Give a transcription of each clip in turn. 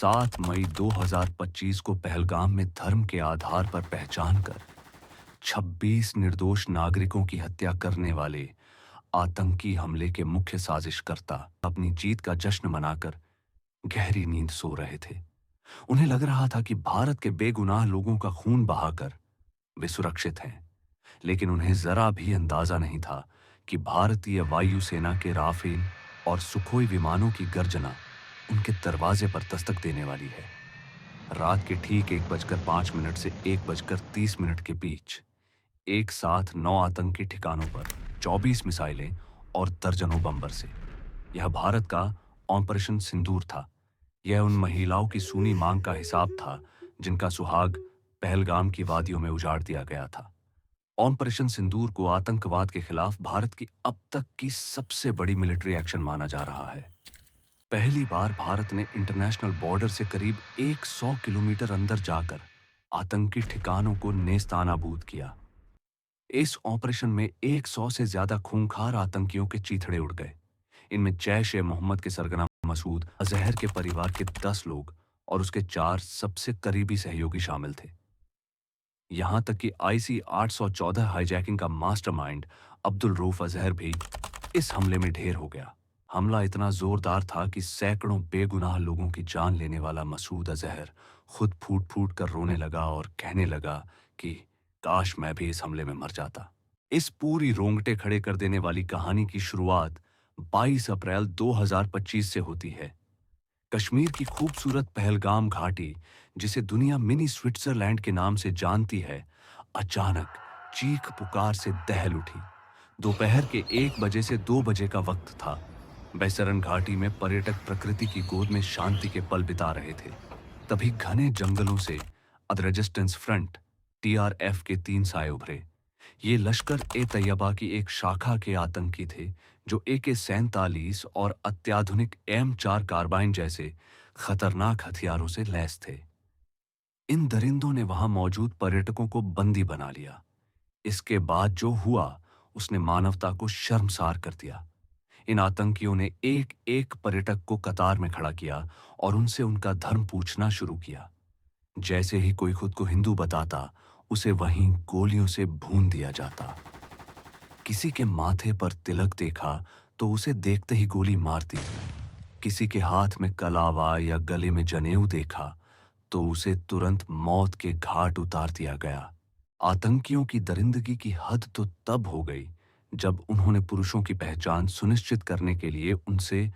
7 मई 2025 को पहलगाम में धर्म के आधार पर पहचान कर 26 निर्दोष नागरिकों की हत्या करने वाले आतंकी हमले के मुख्य साजिशकर्ता अपनी जीत का जश्न मनाकर गहरी नींद सो रहे थे। उन्हें लग रहा था कि भारत के बेगुनाह लोगों का खून बहाकर वे सुरक्षित हैं, लेकिन उन्हें जरा भी अंदाजा नहीं था कि भारतीय वायुसेना के राफेल और सुखोई विमानों की गर्जना उनके दरवाजे पर दस्तक देने वाली है। रात के ठीक 1:05 से 1:30 के बीच एक साथ 9 आतंकी ठिकानों पर 24 मिसाइलें और दर्जनों बम्बर से। यह भारत का ऑपरेशन सिंदूर था। यह उन महिलाओं की सूनी मांग का हिसाब था जिनका सुहाग पहलगाम की वादियों में उजाड़ दिया गया था। ऑपरेशन सिंदूर को आतंकवाद के खिलाफ भारत की अब तक की सबसे बड़ी मिलिट्री एक्शन माना जा रहा है। पहली बार भारत ने इंटरनेशनल बॉर्डर से करीब 100 किलोमीटर अंदर जाकर आतंकी ठिकानों को नेस्तनाबूद किया। इस ऑपरेशन में 100 से ज्यादा खूंखार आतंकियों के चीथड़े उड़ गए। इनमें जैश-ए-मोहम्मद के सरगना मसूद अजहर के परिवार के 10 लोग और उसके 4 सबसे करीबी सहयोगी शामिल थे। यहां तक कि IC 814 हाईजैकिंग का मास्टरमाइंड अब्दुल रऊफ अजहर भी इस हमले में ढेर हो गया। हमला इतना जोरदार था कि सैकड़ों बेगुनाह लोगों की जान लेने वाला मसूद अजहर खुद फूट-फूट कर रोने लगा और कहने लगा कि काश मैं भी इस हमले में मर जाता। इस पूरी रोंगटे खड़े कर देने वाली कहानी की शुरुआत 22 अप्रैल 2025 से होती है। कश्मीर की खूबसूरत पहलगाम घाटी, जिसे दुनिया मिनी स्विट्जरलैंड के नाम से जानती है, अचानक चीख पुकार से दहल उठी। दोपहर के 1 बजे से 2 बजे का वक्त था। बैसरन घाटी में पर्यटक प्रकृति की गोद में शांति के पल बिता रहे थे। तभी घने जंगलों से रेजिस्टेंस फ्रंट TRF के 3 साए उभरे। ये लश्कर-ए-तैयबा की एक शाखा के आतंकी थे जो AK-47 और अत्याधुनिक M4 कार्बाइन जैसे खतरनाक हथियारों से लैस थे। इन दरिंदों ने वहां मौजूद पर्यटकों को बंदी बना लिया। इसके बाद जो हुआ उसने मानवता को शर्मसार कर दिया। इन आतंकियों ने एक एक पर्यटक को कतार में खड़ा किया और उनसे उनका धर्म पूछना शुरू किया। जैसे ही कोई खुद को हिंदू बताता, उसे वहीं गोलियों से भून दिया जाता। किसी के माथे पर तिलक देखा तो उसे देखते ही गोली मार दी। किसी के हाथ में कलावा या गले में जनेऊ देखा तो उसे तुरंत मौत के घाट उतार दिया गया। आतंकियों की दरिंदगी की हद तो तब हो गई जब उन्होंने पुरुषों की पहचान सुनिश्चित करने के लिए उनसे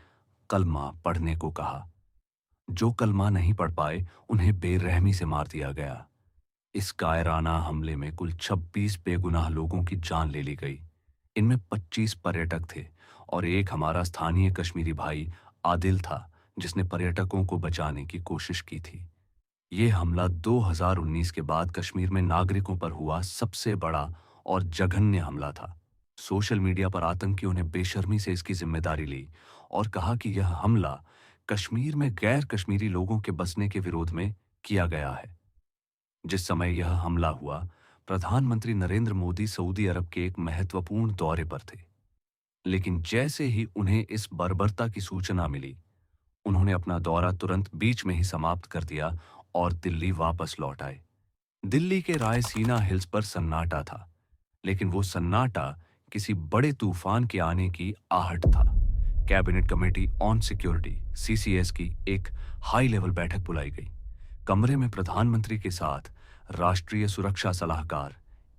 कलमा पढ़ने को कहा। जो कलमा नहीं पढ़ पाए उन्हें बेरहमी से मार दिया गया। इस कायराना हमले में कुल 26 बेगुनाह लोगों की जान ले ली गई। इनमें 25 पर्यटक थे और एक हमारा स्थानीय कश्मीरी भाई आदिल था, जिसने पर्यटकों को बचाने की कोशिश की थी। ये हमला 2019 के बाद कश्मीर में नागरिकों पर हुआ सबसे बड़ा और जघन्य हमला था। सोशल मीडिया पर आतंकियों ने बेशर्मी से इसकी जिम्मेदारी ली और कहा कि यह हमला कश्मीर में गैर कश्मीरी लोगों के बसने के विरोध में किया गया है। जिस समय यह हमला हुआ, प्रधानमंत्री नरेंद्र मोदी सऊदी अरब के एक महत्वपूर्ण दौरे पर थे। लेकिन जैसे ही उन्हें इस बर्बरता की सूचना मिली, उन्होंने अपना दौरा तुरंत बीच में ही समाप्त कर दिया और दिल्ली वापस लौट आए। दिल्ली के रायसीना हिल्स पर सन्नाटा था, लेकिन वो सन्नाटा किसी बड़े तूफान के आने की आहट था। Cabinet committee on security CCS की एक हाई लेवल बैठक बुलाई गई। कमरे में प्रधानमंत्री के साथ राष्ट्रीय सुरक्षा सलाहकार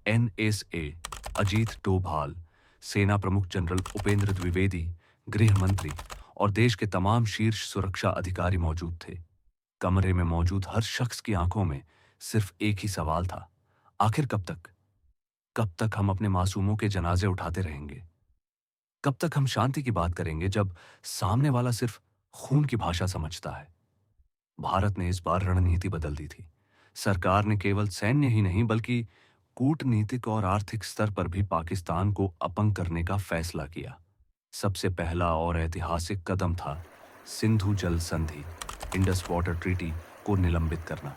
NSA अजीत डोभाल, सेना प्रमुख जनरल उपेंद्र द्विवेदी, गृह मंत्री और देश के तमाम शीर्ष सुरक्षा अधिकारी मौजूद थे। कमरे में मौजूद हर शख्स की आंखों में सिर्फ एक ही सवाल था, आखिर कब तक? कब तक हम अपने मासूमों के जनाजे उठाते रहेंगे? कब तक हम शांति की बात करेंगे जब सामने वाला सिर्फ खून की भाषा समझता है? भारत ने इस बार रणनीति बदल दी थी। सरकार ने केवल सैन्य ही नहीं बल्कि कूटनीतिक और आर्थिक स्तर पर भी पाकिस्तान को अपंग करने का फैसला किया। सबसे पहला और ऐतिहासिक कदम था सिंधु जल संधि, इंडस वाटर ट्रीटी को निलंबित करना।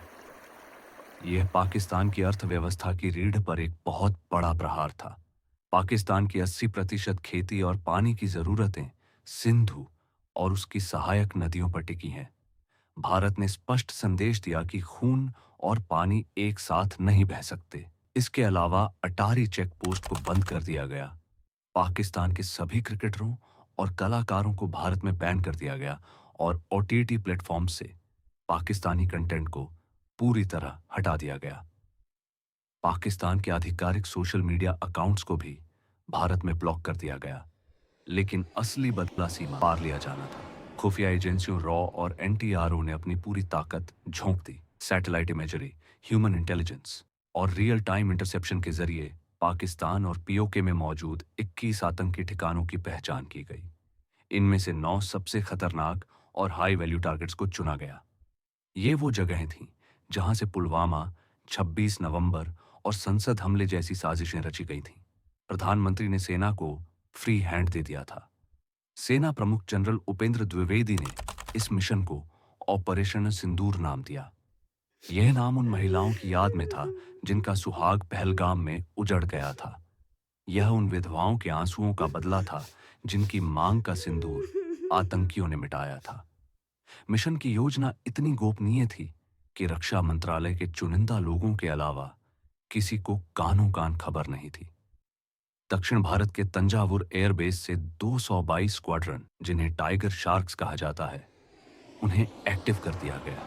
यह पाकिस्तान की अर्थव्यवस्था की रीढ़ पर एक बहुत बड़ा प्रहार था। पाकिस्तान की 80% खेती और पानी की जरूरतें सिंधु और उसकी सहायक नदियों पर टिकी हैं। भारत ने स्पष्ट संदेश दिया कि खून और पानी एक साथ नहीं बह सकते। इसके अलावा अटारी चेक पोस्ट को बंद कर दिया गया। पाकिस्तान के सभी क्रिकेटरों और कलाकारों को भारत में बैन कर दिया गया और ओटीटी प्लेटफॉर्म से पाकिस्तानी कंटेंट को पूरी तरह हटा दिया गया। पाकिस्तान के आधिकारिक सोशल मीडिया अकाउंट्स को भी भारत में ब्लॉक कर दिया गया। लेकिन असली बदला सीमा पार लिया जाना था। खुफिया एजेंसियों रॉ और एनटीआरओ ने अपनी पूरी ताकत झोंक दी। सैटेलाइट इमेजरी, ह्यूमन इंटेलिजेंस और रियल टाइम इंटरसेप्शन के जरिए पाकिस्तान और पीओके में मौजूद 21 आतंकी ठिकानों की पहचान की गई। इनमें से 9 सबसे खतरनाक और हाई वैल्यू टारगेट्स को चुना गया। ये वो जगहें थीं जहां से पुलवामा, 26 नवंबर और संसद हमले जैसी साजिशें रची गई थीं। प्रधानमंत्री ने सेना को फ्री हैंड दे दिया था। सेना प्रमुख जनरल उपेंद्र द्विवेदी ने इस मिशन को ऑपरेशन सिंदूर नाम दिया। यह नाम उन महिलाओं की याद में था जिनका सुहाग पहलगाम में उजड़ गया था। यह उन विधवाओं के आंसुओं का बदला था जिनकी मांग का सिंदूर आतंकियों ने मिटाया था। मिशन की योजना इतनी गोपनीय थी कि रक्षा मंत्रालय के चुनिंदा लोगों के अलावा किसी को कानों कान खबर नहीं थी। दक्षिण भारत के तंजावुर एयरबेस से 222 स्क्वाड्रन, जिन्हें टाइगर शार्क्स कहा जाता है, उन्हें एक्टिव कर दिया गया।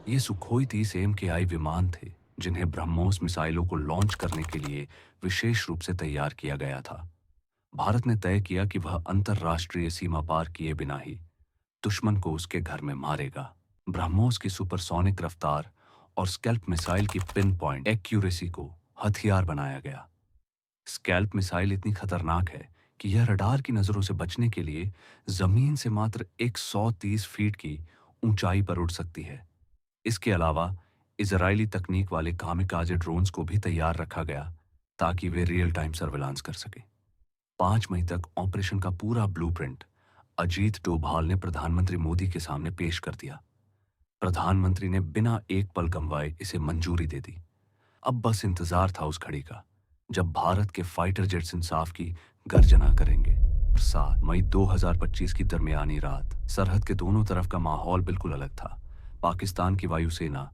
ये सुखोई 30 AMKI विमान थे जिन्हें ब्रह्मोस मिसाइलों को लॉन्च करने के लिए विशेष रूप से तैयार किया गया था। भारत ने तय किया कि वह अंतर्राष्ट्रीय सीमा पार किए बिना ही दुश्मन को उसके घर में मारेगा। ब्रह्मोस की सुपरसोनिक रफ्तार और स्कैल्प मिसाइल की पिन पॉइंट एक्यूरेसी को हथियार बनाया गया। स्कैल्प मिसाइल इतनी खतरनाक है कि यह रडार की नजरों से बचने के लिए जमीन से मात्र 130 फीट की ऊंचाई पर उड़ सकती है। इसके अलावा इजरायली तकनीक वाले कामिकाजे ड्रोन्स को भी तैयार रखा गया ताकि वे रियल टाइम सर्विलांस कर सके। 5 मई तक ऑपरेशन का पूरा ब्लूप्रिंट अजीत डोभाल ने प्रधानमंत्री मोदी के सामने पेश कर दिया। प्रधानमंत्री ने बिना एक पल गंवाए इसे मंजूरी दे दी। अब बस इंतजार था उस घड़ी का जब भारत के फाइटर जेट्स इंसाफ की गर्जना करेंगे। 7 मई 2025 की दरमियानी रात सरहद के दोनों तरफ का माहौल बिल्कुल अलग था। पाकिस्तान की वायुसेना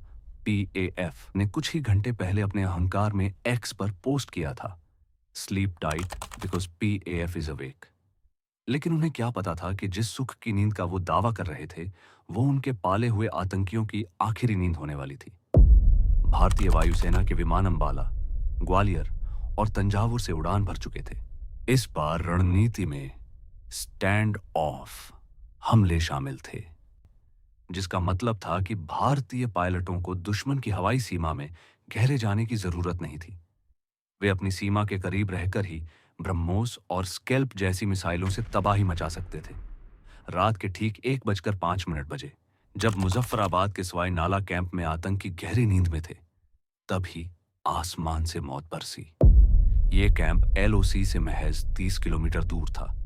PAF ने कुछ ही घंटे पहले अपने अहंकार में एक्स पर पोस्ट किया था, sleep tight because PAF is awake. लेकिन उन्हें क्या पता था कि जिस सुख की नींद का वो दावा कर रहे थे वो उनके पाले हुए आतंकियों की आखिरी नींद होने वाली थी। भारतीय वायुसेना के विमान अंबाला, ग्वालियर और तंजावुर से उड़ान भर चुके थे। इस बार रणनीति में स्टैंड ऑफ हमले शामिल थे, जिसका मतलब था कि भारतीय पायलटों को दुश्मन की हवाई सीमा में गहरे जाने की जरूरत नहीं थी। वे अपनी सीमा के करीब रहकर ही ब्रह्मोस और स्कैल्प जैसी मिसाइलों से तबाही मचा सकते थे। रात के ठीक 1:05 बजे जब मुजफ्फराबाद के सवाई नाला कैंप में आतंकी गहरी नींद में थे, तभी आसमान से मौत बरसी। ये कैंप LOC से महज 30 किलोमीटर दूर था।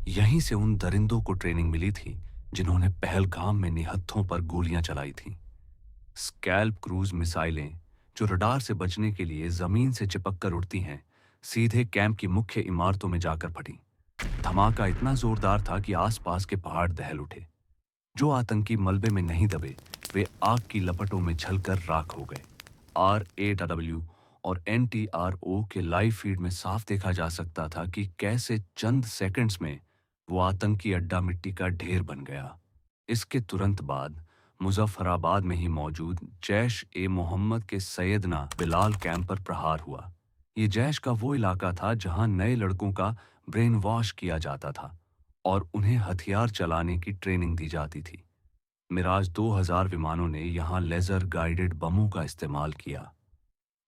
यहीं से उन दरिंदों को ट्रेनिंग मिली थी जिन्होंने पहलगाम में निहत्थों पर गोलियां चलाई थीं। स्कैल्प क्रूज मिसाइलें जो रडार से बचने के लिए जमीन से चिपक कर उड़ती हैं, सीधे कैंप की मुख्य इमारतों में जाकर फटी। धमाका इतना जोरदार था कि आसपास के पहाड़ दहल उठे। जो आतंकी मलबे में नहीं दबे वे आग की लपटों में झलकर राख हो गए। RAW और NTRO के लाइव फीड में साफ देखा जा सकता था कि कैसे चंद सेकंड्स में वो आतंकी अड्डा मिट्टी का ढेर बन गया। इसके तुरंत बाद मुजफ्फराबाद में ही मौजूद जैश-ए-मोहम्मद के सैयदना बिलाल कैंप पर प्रहार हुआ। ये जैश का वो इलाका था जहां नए लड़कों का ब्रेन वॉश किया जाता था और उन्हें हथियार चलाने की ट्रेनिंग दी जाती थी। मिराज 2000 विमानों ने यहां लेजर गाइडेड बमों का इस्तेमाल किया।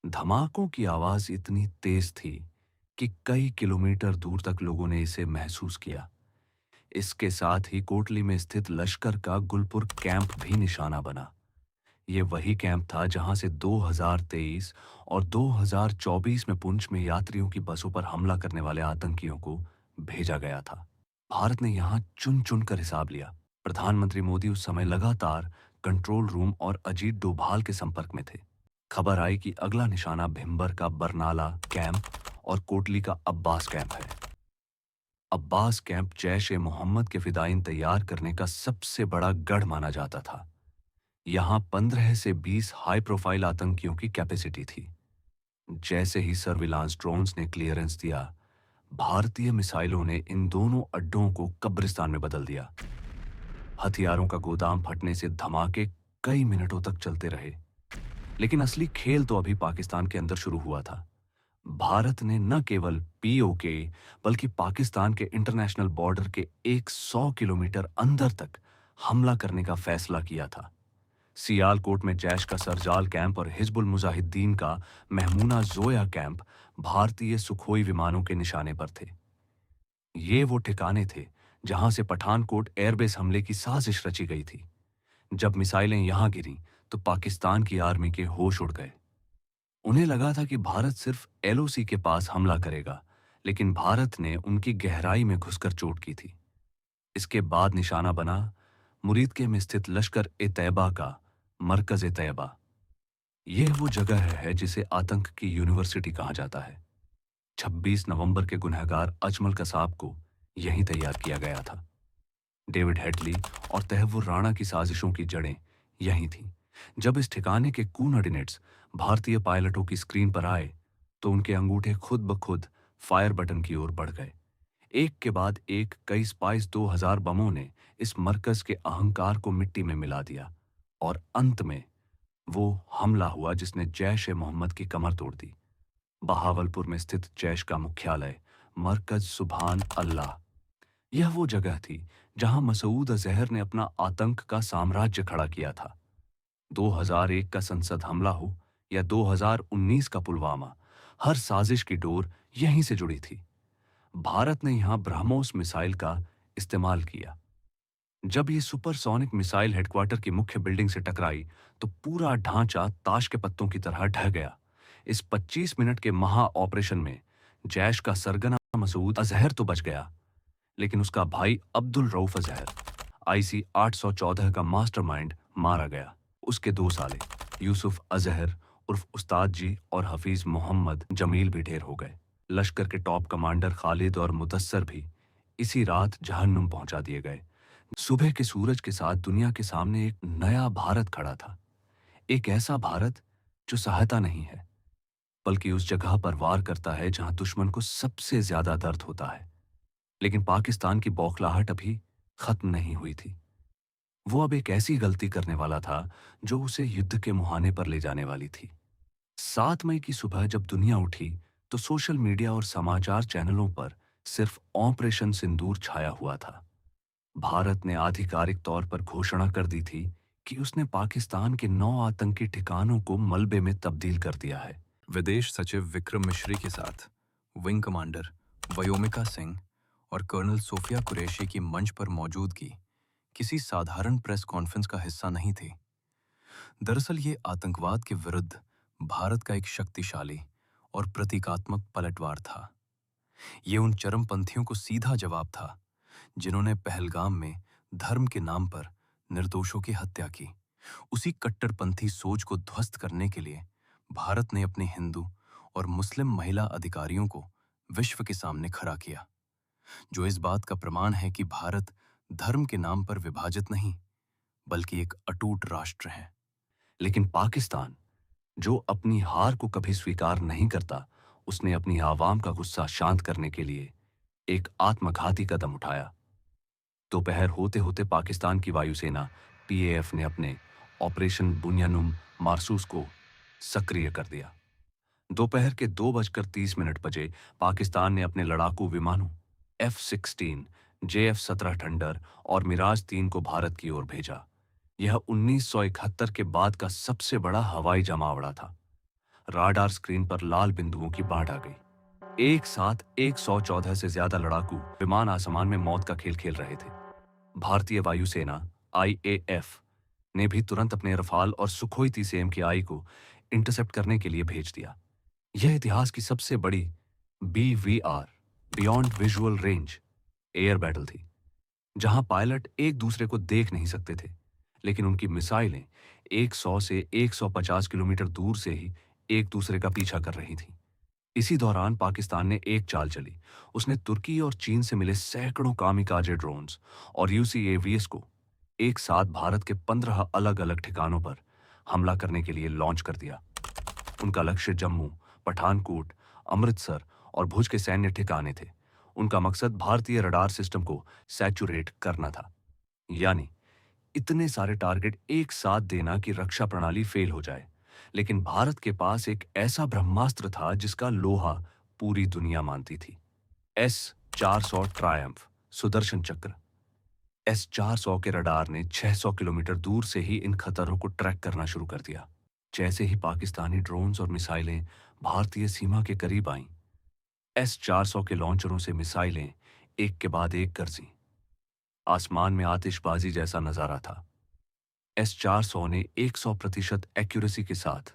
धमाकों की आवाज इतनी तेज थी कि कई किलोमीटर दूर तक लोगों ने इसे महसूस किया। इसके साथ ही कोटली में स्थित लश्कर का गुलपुर कैंप भी निशाना बना। ये वही कैंप था जहां से 2023 और 2024 में पुंछ में यात्रियों की बसों पर हमला करने वाले आतंकियों को भेजा गया था। भारत ने यहां चुन चुन कर हिसाब लिया। प्रधानमंत्री मोदी उस समय लगातार कंट्रोल रूम और अजीत डोभाल के संपर्क में थे। खबर आई कि अगला निशाना भिंबर का बरनाला कैंप और कोटली का अब्बास कैंप है। अब्बास कैंप जैश ए मोहम्मद के फिदायीन तैयार करने का सबसे बड़ा गढ़ माना जाता था। यहां 15 से 20 हाई प्रोफाइल आतंकियों की कैपेसिटी थी। जैसे ही सर्विलांस ड्रोन्स ने क्लियरेंस दिया, भारतीय मिसाइलों ने इन दोनों अड्डों को कब्रिस्तान में बदल दिया। हथियारों का गोदाम फटने से धमाके कई मिनटों तक चलते रहे। लेकिन असली खेल तो अभी पाकिस्तान के अंदर शुरू हुआ था। भारत ने न केवल पीओके बल्कि पाकिस्तान के इंटरनेशनल बॉर्डर के 100 किलोमीटर अंदर तक हमला करने का फैसला किया था। सियालकोट में जैश का सरजाल कैंप और हिजबुल मुजाहिदीन का महमूना जोया कैंप भारतीय सुखोई विमानों के निशाने पर थे। ये वो ठिकाने थे जहां से पठानकोट एयरबेस हमले की साजिश रची गई थी। जब मिसाइलें यहां गिरीं तो पाकिस्तान की आर्मी के होश उड़ गए। उन्हें लगा था कि भारत सिर्फ एलओसी के पास हमला करेगा, लेकिन भारत ने उनकी गहराई में घुसकर चोट की थी। इसके बाद निशाना बना मुरीदके में स्थित लश्कर ए तैयबा का मरकज ए तैयबा। यह वो जगह है जिसे आतंक की यूनिवर्सिटी कहा जाता है। 26 नवंबर के गुनहगार अजमल कसाब को यहीं तैयार किया गया था। डेविड हेडली और तहव्वुर राणा की साजिशों की जड़ें यहीं थीं। जब इस ठिकाने के कोऑर्डिनेट्स भारतीय पायलटों की स्क्रीन पर आए तो उनके अंगूठे खुद ब खुद फायर बटन की ओर बढ़ गए। एक के बाद एक कई स्पाइस 2000 बमों ने इस मरकज के अहंकार को मिट्टी में मिला दिया और अंत में वो हमला हुआ जिसने जैश ए मोहम्मद की कमर तोड़ दी। बहावलपुर में स्थित जैश का मुख्यालय मरकज सुभान अल्लाह, यह वो जगह थी जहां मसूद अजहर ने अपना आतंक का साम्राज्य खड़ा किया था। 2001 का संसद हमला हो या 2019 का पुलवामा, हर साजिश की डोर यहीं से जुड़ी थी। भारत ने यहां ब्रह्मोस मिसाइल का इस्तेमाल किया। जब ये सुपरसोनिक मिसाइल हेडक्वार्टर की मुख्य बिल्डिंग से टकराई तो पूरा ढांचा ताश के पत्तों की तरह ढह गया। इस 25 मिनट के महा ऑपरेशन में जैश का सरगना मसूद अजहर तो बच गया, लेकिन उसका भाई अब्दुल रऊफ अजहर, आईसी 814 का मास्टरमाइंड, मारा गया। उसके दो साले यूसुफ अजहर उर्फ उस्ताद जी और हफीज मोहम्मद जमील भी ढेर हो गए। लश्कर के टॉप कमांडर खालिद और मुदस्सर भी इसी रात जहन्नुम पहुंचा दिए गए। सुबह के सूरज के साथ दुनिया के सामने एक नया भारत खड़ा था। एक ऐसा भारत जो सहायता नहीं है, बल्कि उस जगह पर वार करता है जहां दुश्मन को सबसे ज्यादा दर्द होता है। लेकिन पाकिस्तान की बौखलाहट अभी खत्म नहीं हुई थी। वो अब एक ऐसी गलती करने वाला था जो उसे युद्ध के मुहाने पर ले जाने वाली थी। 7 मई की सुबह जब दुनिया उठी तो सोशल मीडिया और समाचार चैनलों पर सिर्फ ऑपरेशन सिंदूर छाया हुआ था। भारत ने आधिकारिक तौर पर घोषणा कर दी थी कि उसने पाकिस्तान के 9 आतंकी ठिकानों को मलबे में तब्दील कर दिया है। विदेश सचिव विक्रम मिश्री के साथ विंग कमांडर व्योमिका सिंह और कर्नल सोफिया कुरैशी की मंच पर मौजूदगी किसी साधारण प्रेस कॉन्फ्रेंस का हिस्सा नहीं थी। दरअसल ये आतंकवाद के विरुद्ध भारत का एक शक्तिशाली और प्रतीकात्मक पलटवार था। ये उन चरमपंथियों को सीधा जवाब था जिन्होंने पहलगाम में धर्म के नाम पर निर्दोषों की हत्या की। उसी कट्टरपंथी सोच को ध्वस्त करने के लिए भारत ने अपने हिंदू और मुस्लिम महिला अधिकारियों को विश्व के सामने खड़ा किया, जो इस बात का प्रमाण है कि भारत धर्म के नाम पर विभाजित नहीं, बल्कि एक अटूट राष्ट्र है। लेकिन पाकिस्तान, जो अपनी हार को कभी स्वीकार नहीं करता, उसने अपनी आवाम का गुस्सा शांत करने के लिए एक आत्मघाती कदम उठाया। दोपहर होते होते पाकिस्तान की वायुसेना पीएएफ ने अपने ऑपरेशन बुनियानुम मारसूस को सक्रिय कर दिया। दोपहर के 2:30 बजे पाकिस्तान ने अपने लड़ाकू विमानों F-16, JF-17 थंडर और मिराज-3 को भारत की ओर भेजा। यह 1971 के बाद का सबसे बड़ा हवाई जमावड़ा था। राडार स्क्रीन पर लाल बिंदुओं की बाढ़ आ गई। एक साथ 114 से ज्यादा लड़ाकू विमान आसमान में मौत का खेल खेल रहे थे। भारतीय वायुसेना IAF ने भी तुरंत अपने रफाल और सुखोई 30 AMKI को इंटरसेप्ट करने के लिए भेज दिया। यह इतिहास की सबसे बड़ी BVR beyond visual range air battle थी, जहां पायलट एक दूसरे को देख नहीं सकते थे, लेकिन उनकी मिसाइलें 100 से 150 किलोमीटर दूर से ही एक दूसरे का पीछा कर रही थीं। इसी दौरान पाकिस्तान ने एक चाल चली। उसने तुर्की और चीन से मिले सैकड़ों कामिकाजे ड्रोन्स और यूसीएवीएस को एक साथ भारत के 15 अलग-अलग ठिकानों पर हमला करने के लिए लॉन्च कर दिया। उनका लक्ष्य जम्मू, पठानकोट, अमृतसर और भुज के सैन्य ठिकाने थे। उनका मकसद भारतीय रडार सिस्टम को सैचुरेट करना था, यानी इतने सारे टारगेट एक साथ देना कि रक्षा प्रणाली फेल हो जाए। लेकिन भारत के पास एक ऐसा ब्रह्मास्त्र था जिसका लोहा पूरी दुनिया मानती थी। S-400 ट्रायम्फ सुदर्शन चक्र। S-400 के रडार ने 600 किलोमीटर दूर से ही इन खतरों को ट्रैक करना शुरू कर दिया। जैसे ही पाकिस्तानी ड्रोन्स और मिसाइलें भारतीय सीमा के करीब आईं, S-400 के लॉन्चरों से मिसाइलें एक के बाद एक गरजीं। आसमान में आतिशबाजी जैसा नजारा था। S-400 ने 100% एक्यूरेसी के साथ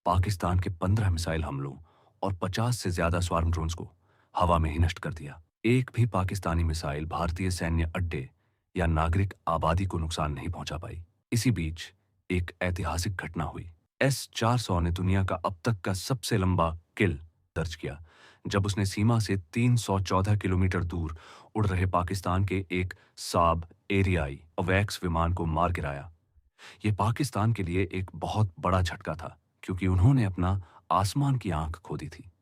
पाकिस्तान के 15 मिसाइल हमलों और 50 से ज्यादा स्वार्म ड्रोन्स को हवा में ही नष्ट कर दिया। एक भी पाकिस्तानी मिसाइल भारतीय सैन्य अड्डे या नागरिक आबादी को नुकसान नहीं पहुंचा पाई। इसी बीच एक ऐतिहासिक घटना हुई। S-400 ने दुनिया का अब तक का सबसे लंबा किल दर्ज किया जब उसने सीमा से 314 किलोमीटर दूर उड़ रहे पाकिस्तान के एक साब एरियाई अवैक्स विमान को मार गिराया। यह पाकिस्तान के लिए एक बहुत बड़ा झटका था, क्योंकि उन्होंने अपना आसमान की आंख खो दी थी।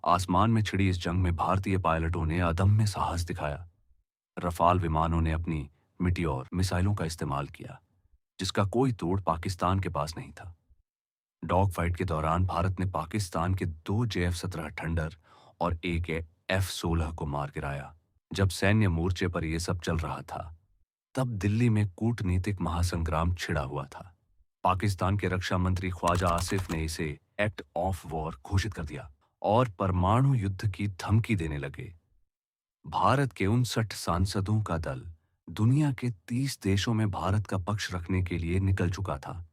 आसमान में छिड़ी इस जंग में भारतीय पायलटों ने अदम्य साहस दिखाया। रफाल विमानों ने अपनी मिटियोर मिसाइलों का इस्तेमाल किया, जिसका कोई तोड़ पाकिस्तान के पास नहीं था। डॉग फाइट के दौरान भारत ने पाकिस्तान के 2 JF-17 थंडर और एक F-16 को मार गिराया। जब सैन्य मोर्चे पर यह सब चल रहा था, तब दिल्ली में कूटनीतिक महासंग्राम छिड़ा हुआ था। पाकिस्तान के रक्षा मंत्री ख्वाजा आसिफ ने इसे एक्ट ऑफ वॉर घोषित कर दिया और परमाणु युद्ध की धमकी देने लगे। भारत के 59 सांसदों का दल दुनिया के 30 देशों में भारत का पक्ष रखने के लिए निकल चुका था।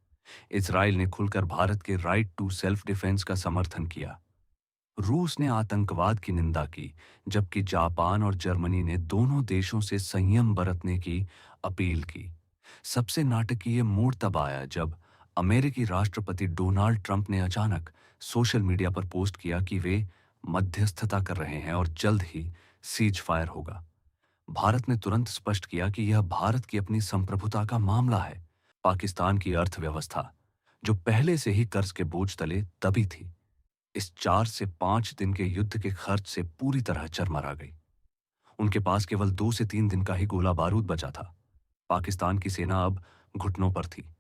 इजराइल ने खुलकर भारत के राइट टू सेल्फ डिफेंस का समर्थन किया। रूस ने आतंकवाद की निंदा की, जबकि जापान और जर्मनी ने दोनों देशों से संयम बरतने की अपील की। सबसे नाटकीय मोड़ तब आया जब अमेरिकी राष्ट्रपति डोनाल्ड ट्रंप ने अचानक सोशल मीडिया पर पोस्ट किया कि वे मध्यस्थता कर रहे हैं और जल्द ही सीज फायर होगा। भारत ने तुरंत स्पष्ट किया कि यह भारत की अपनी संप्रभुता का मामला है। पाकिस्तान की अर्थव्यवस्था, जो पहले से ही कर्ज के बोझ तले दबी थी, इस 4 से 5 दिन के युद्ध के खर्च से पूरी तरह चरमरा गई। उनके पास केवल 2 से 3 दिन का ही गोला बारूद बचा था। पाकिस्तान की सेना अब घुटनों पर थी।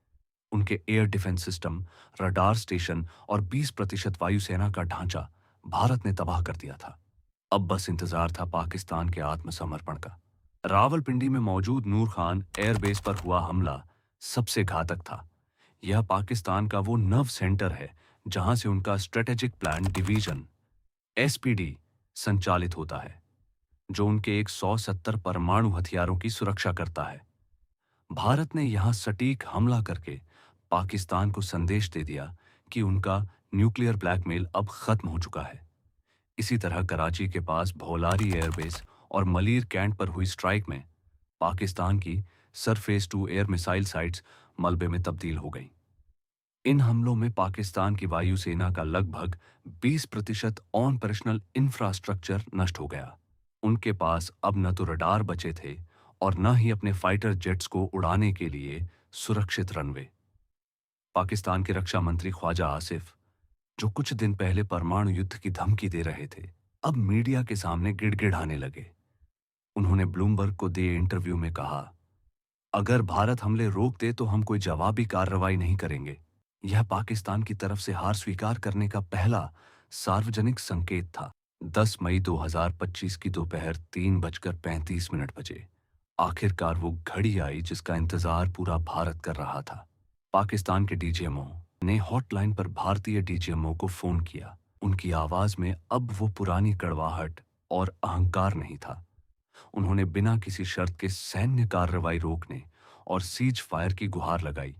उनके air defence system, radar station और 20% वायुसेना का ढांचा भारत ने तबाह कर दिया था। अब बस इंतजार था पाकिस्तान के आत्मसमर्पण का। रावलपिंडी में मौजूद नूर खान एयरबेस पर हुआ हमला सबसे घातक था। यह पाकिस्तान का वो नर्व सेंटर है जहां से उनका स्ट्रेटेजिक प्लान डिवीजन SPD संचालित होता है, जो उनके 170 परमाणु हथियारों की सुरक्षा करता है। भारत ने यहां सटीक हमला करके पाकिस्तान को संदेश दे दिया कि उनका न्यूक्लियर ब्लैकमेल अब खत्म हो चुका है। इसी तरह कराची के पास भोलारी एयरबेस और मलीर कैंट पर हुई स्ट्राइक में पाकिस्तान की surface to air missile sites मलबे में तब्दील हो गईं। इन हमलों में पाकिस्तान की वायुसेना का लगभग 20% ऑपरेशनल इंफ्रास्ट्रक्चर नष्ट हो गया। उनके पास अब न तो रडार बचे थे और न ही अपने फाइटर जेट्स को उड़ाने के लिए सुरक्षित रनवे। पाकिस्तान के रक्षा मंत्री ख्वाजा आसिफ, जो कुछ दिन पहले परमाणु युद्ध की धमकी दे रहे थे, अब मीडिया के सामने गिड़गिड़ाने लगे। उन्होंने ब्लूमबर्ग को दिए इंटरव्यू में कहा, अगर भारत हमले रोक दे तो हम कोई जवाबी कार्रवाई नहीं करेंगे। यह पाकिस्तान की तरफ से हार स्वीकार करने का पहला सार्वजनिक संकेत था। 10 मई 2025 की दोपहर 3:35 बजे आखिरकार वो घड़ी आई जिसका इंतजार पूरा भारत कर रहा था। पाकिस्तान के DGMO ने हॉटलाइन पर भारतीय DGMO को फोन किया। उनकी आवाज में अब वो पुरानी कड़वाहट और अहंकार नहीं था। उन्होंने बिना किसी शर्त के सैन्य कार्रवाई रोकने और सीज फायर की गुहार लगाई।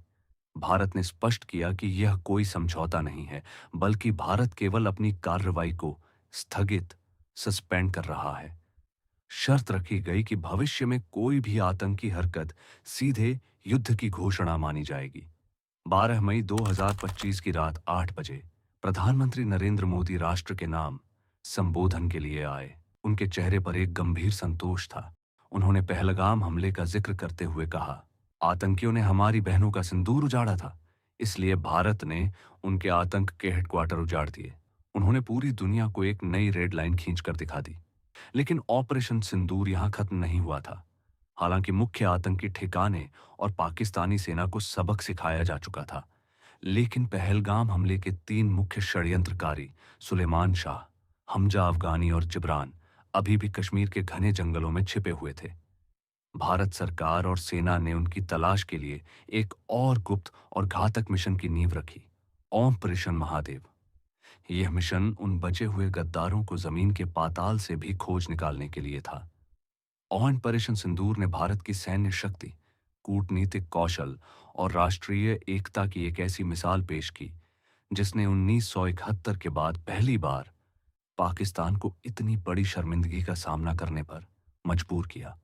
भारत ने स्पष्ट किया कि यह कोई समझौता नहीं है, बल्कि भारत केवल अपनी कार्रवाई को स्थगित सस्पेंड कर रहा है। शर्त रखी गई कि भविष्य में कोई भी आतंकी हरकत सीधे युद्ध की घोषणा मानी जाएगी। 12 मई 2025 की रात 8 बजे प्रधानमंत्री नरेंद्र मोदी राष्ट्र के नाम संबोधन के लिए आए। उनके चेहरे पर एक गंभीर संतोष था। उन्होंने पहलगाम हमले का जिक्र करते हुए कहा, आतंकियों ने हमारी बहनों का सिंदूर उजाड़ा था, इसलिए भारत ने उनके आतंक के हेडक्वार्टर उजाड़ दिए। उन्होंने पूरी दुनिया को एक नई रेड लाइन खींचकर दिखा दी। लेकिन ऑपरेशन सिंदूर यहां खत्म नहीं हुआ था। हालांकि मुख्य आतंकी ठिकाने और पाकिस्तानी सेना को सबक सिखाया जा चुका था, लेकिन पहलगाम हमले के 3 मुख्य षड्यंत्रकारी सुलेमान शाह, हमजा अफगानी और जिब्रान अभी भी कश्मीर के घने जंगलों में छिपे हुए थे। भारत सरकार और सेना ने उनकी तलाश के लिए एक और गुप्त और घातक मिशन की नींव रखी, ऑपरेशन महादेव। यह मिशन उन बचे हुए गद्दारों को जमीन के पाताल से भी खोज निकालने के लिए था। ऑपरेशन सिंदूर ने भारत की सैन्य शक्ति, कूटनीतिक कौशल और राष्ट्रीय एकता की एक ऐसी मिसाल पेश की जिसने 1971 के बाद पहली बार पाकिस्तान को इतनी बड़ी शर्मिंदगी का सामना करने पर मजबूर किया।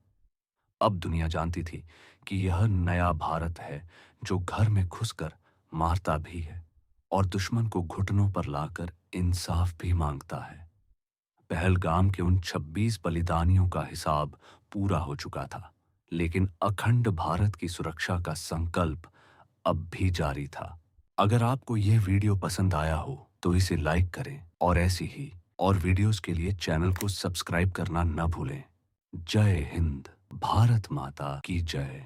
अब दुनिया जानती थी कि यह नया भारत है जो घर में घुसकर मारता भी है और दुश्मन को घुटनों पर लाकर इंसाफ भी मांगता है। पहलगाम के उन 26 बलिदानियों का हिसाब पूरा हो चुका था, लेकिन अखंड भारत की सुरक्षा का संकल्प अब भी जारी था। अगर आपको यह वीडियो पसंद आया हो तो इसे लाइक करें और ऐसी ही और वीडियोस के लिए चैनल को सब्सक्राइब करना न भूलें। जय हिंद, भारत माता की जय।